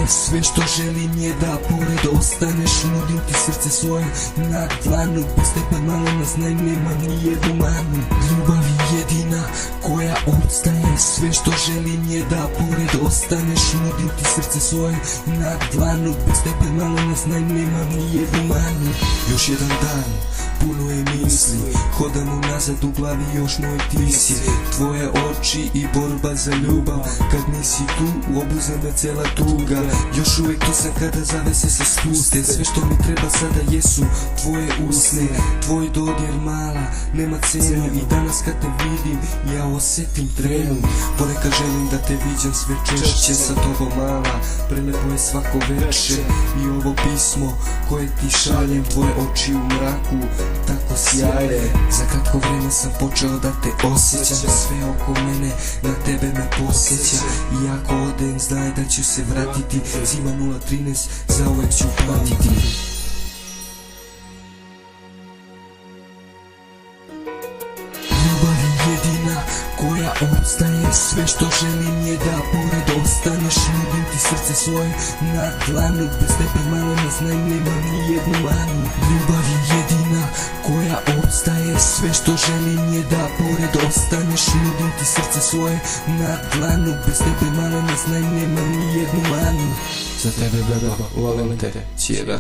ostaje, sve što želim je da pored ostaneš. Nudim ti srce svoje na dlanu, bez tebe malo nas nema ni jednu manu. Ljubav je jedina koja ostaje, sve što želim je da pored ostaneš. Nudim ti srce svoje na dlanu, bez tebe malo nas nema ni jednu manu. Još jedan dan, puno je misli, hodam unazad u glavi, još moj ti si. Tvoje oči i borba za ljubav, kad nisi tu obuze me cela tuga. Još uvijek tu sam kada zavese se spuste, sve što mi treba sada jesu tvoje usne. Tvoj dodir mala, nema cenu, i danas kad te vidim ja osjetim trenu. Ponekad želim da te viđam sve češće, sa tobom mala, prelepo je svako veče. I ovo pismo koje ti šaljem, tvoje oči u mraku tako sjaje. Za kratko vreme sam počeo da te osjećam, sve oko mene na tebe me posjeća. I ako odem znaj da ću se vratiti, zima 013 zauvek ću pamtiti. Ljubav je jedina koja ostaje, sve što želim je da pored ostaneš. Nudim ti srce svoje na dlanu, bez tebe malo nas nema ni jednu manu. Ljubav je jedina koja ostaje, sve što želim je da pored ostaneš. Nudim ti srce svoje na dlanu, bez tebe malo nas nema ni jednu manu. Za tebe beba, volim te, cijela.